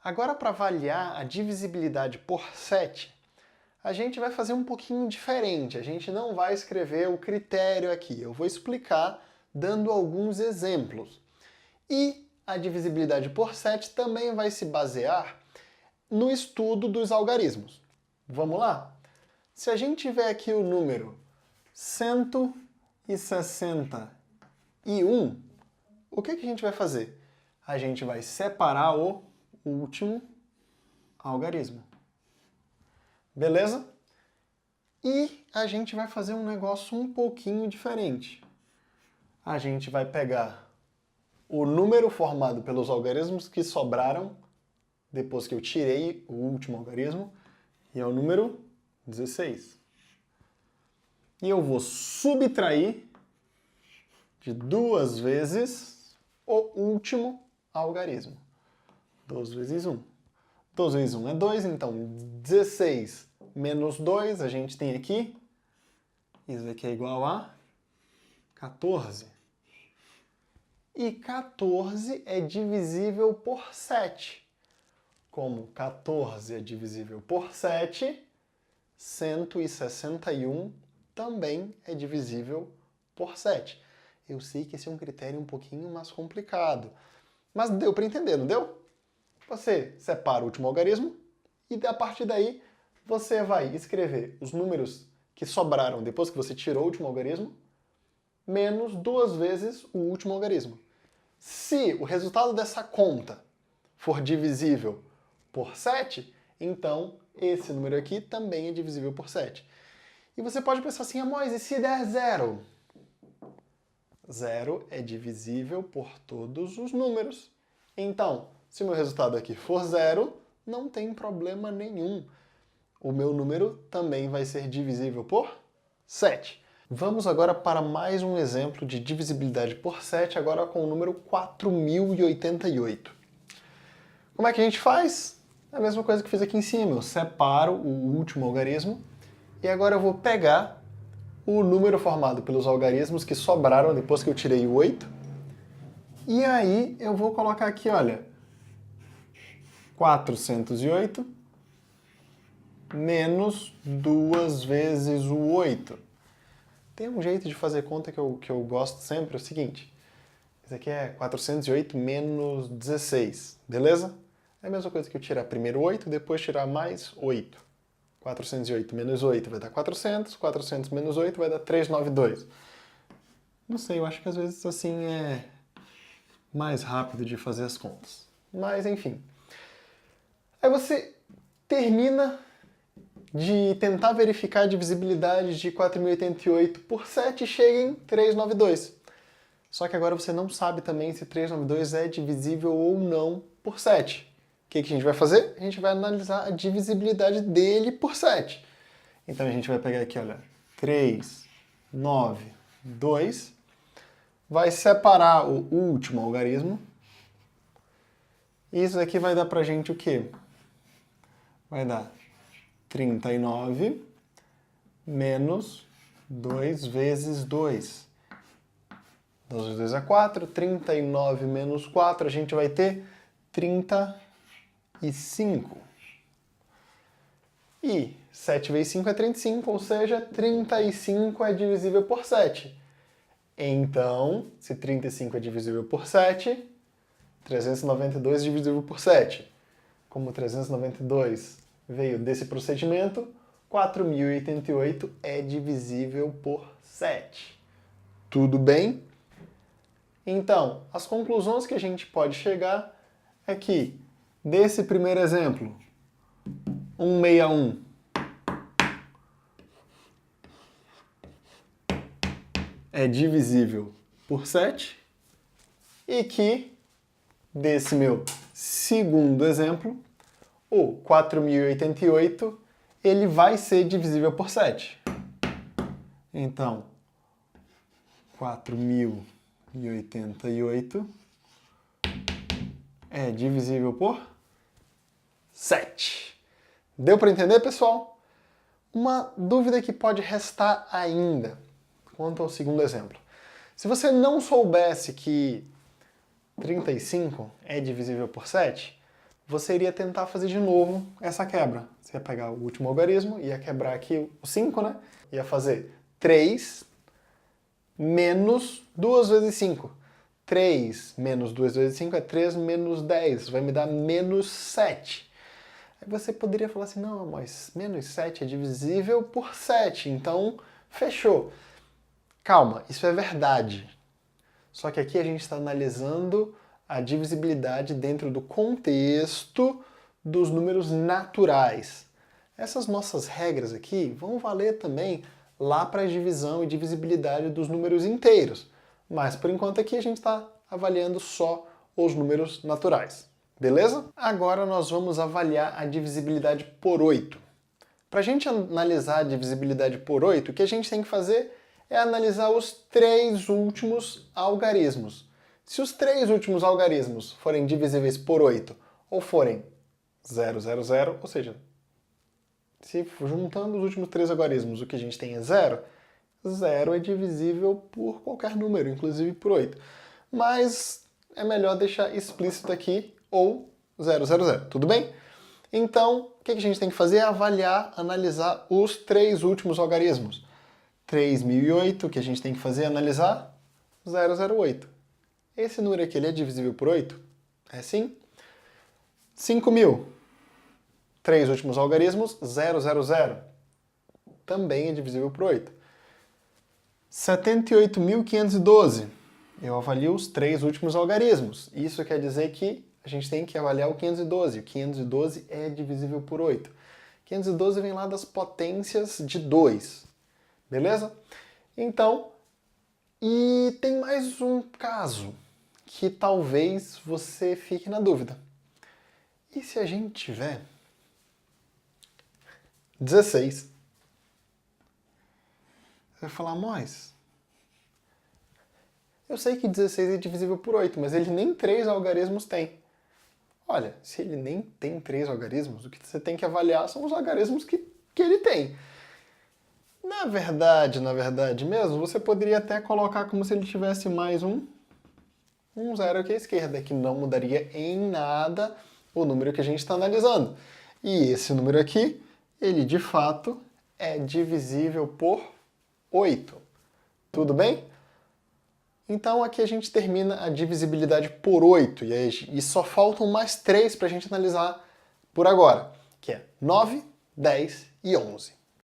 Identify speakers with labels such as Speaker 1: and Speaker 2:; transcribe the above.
Speaker 1: Agora, para avaliar a divisibilidade por 7, a gente vai fazer um pouquinho diferente. A gente não vai escrever o critério aqui. Eu vou explicar dando alguns exemplos. E a divisibilidade por 7 também vai se basear no estudo dos algarismos. Vamos lá? Se a gente tiver aqui o número 161, o que a gente vai fazer? A gente vai separar o último algarismo. Beleza? E a gente vai fazer um negócio um pouquinho diferente. A gente vai pegar o número formado pelos algarismos que sobraram depois que eu tirei o último algarismo, e é o número 16. E eu vou subtrair de 2 vezes o último algarismo. 2 vezes 1. 2 vezes 1 é 2, então 16 menos 2, a gente tem aqui, isso aqui é igual a 14. E 14 é divisível por 7. Como 14 é divisível por 7, 161 também é divisível por 7. Eu sei que esse é um critério um pouquinho mais complicado, mas deu para entender, não deu? Você separa o último algarismo e a partir daí você vai escrever os números que sobraram depois que você tirou o último algarismo, menos 2 vezes o último algarismo. Se o resultado dessa conta for divisível por 7, então esse número aqui também é divisível por 7. E você pode pensar assim, Amós, e se der 0? 0 é divisível por todos os números. Então, se o meu resultado aqui for 0, não tem problema nenhum. O meu número também vai ser divisível por 7. Vamos agora para mais um exemplo de divisibilidade por 7, agora com o número 4088. Como é que a gente faz? É a mesma coisa que fiz aqui em cima. Eu separo o último algarismo e agora eu vou pegar o número formado pelos algarismos que sobraram depois que eu tirei o 8. E aí eu vou colocar aqui, olha, 408 menos 2 vezes o 8. Tem um jeito de fazer conta que eu gosto sempre, é o seguinte. Isso aqui é 408 menos 16, beleza? É a mesma coisa que eu tirar primeiro 8, depois tirar mais 8. 408 menos 8 vai dar 400, 400 menos 8 vai dar 392. Não sei, eu acho que às vezes assim é mais rápido de fazer as contas. Mas enfim. Aí você termina de tentar verificar a divisibilidade de 4088 por 7 e chega em 392. Só que agora você não sabe também se 392 é divisível ou não por 7. O que a gente vai fazer? A gente vai analisar a divisibilidade dele por 7. Então a gente vai pegar aqui, olha, 392, vai separar o último algarismo. E isso aqui vai dar pra gente o quê? Vai dar 39 menos 2 vezes 2. 2 vezes 2 é 4, 39 menos 4, a gente vai ter 35. E 7 vezes 5 é 35, ou seja, 35 é divisível por 7. Então, se 35 é divisível por 7, 392 é divisível por 7. Como 392 veio desse procedimento, 4088 é divisível por 7. Tudo bem? Então, as conclusões que a gente pode chegar é que, desse primeiro exemplo, 161 é divisível por 7 e que, desse meu segundo exemplo, o 4088 ele vai ser divisível por 7. Então, 4088 é divisível por 7. Deu para entender, pessoal? Uma dúvida que pode restar ainda quanto ao segundo exemplo. Se você não soubesse que 35 é divisível por 7, você iria tentar fazer de novo essa quebra. Você ia pegar o último algarismo, ia quebrar aqui o 5, né? Ia fazer 3 menos 2 vezes 5. 3 menos 2 vezes 5 é 3 menos 10, vai me dar menos 7. Aí você poderia falar assim, não, mas menos 7 é divisível por 7, então fechou. Calma, isso é verdade. Só que aqui a gente está analisando a divisibilidade dentro do contexto dos números naturais. Essas nossas regras aqui vão valer também lá para a divisão e divisibilidade dos números inteiros. Mas por enquanto aqui a gente está avaliando só os números naturais. Beleza? Agora nós vamos avaliar a divisibilidade por 8. Para a gente analisar a divisibilidade por 8, o que a gente tem que fazer é analisar os 3 últimos algarismos. Se os 3 últimos algarismos forem divisíveis por 8 ou forem 0, 0, 0, ou seja, se juntando os últimos 3 algarismos o que a gente tem é 0, 0 é divisível por qualquer número, inclusive por 8. Mas é melhor deixar explícito aqui ou 0, 0, 0, tudo bem? Então, o que a gente tem que fazer é avaliar, analisar os 3 últimos algarismos. 3.008, o que a gente tem que fazer é analisar 008. Esse número aqui ele é divisível por 8? É sim. 5.000. 3 últimos algarismos, 000. Também é divisível por 8. 78.512. Eu avalio os 3 últimos algarismos. Isso quer dizer que a gente tem que avaliar o 512. O 512 é divisível por 8. 512 vem lá das potências de 2. Beleza? Então, e tem mais um caso que talvez você fique na dúvida. E se a gente tiver 16? Você vai falar, mas eu sei que 16 é divisível por 8, mas ele nem 3 algarismos tem. Olha, se ele nem tem 3 algarismos, o que você tem que avaliar são os algarismos que ele tem. Na verdade mesmo, você poderia até colocar como se ele tivesse mais um zero aqui à esquerda, que não mudaria em nada o número que a gente está analisando. E esse número aqui, ele de fato é divisível por 8. Tudo bem? Então aqui a gente termina a divisibilidade por 8, e só faltam mais 3 para a gente analisar por agora, que é 9, 10 e 11.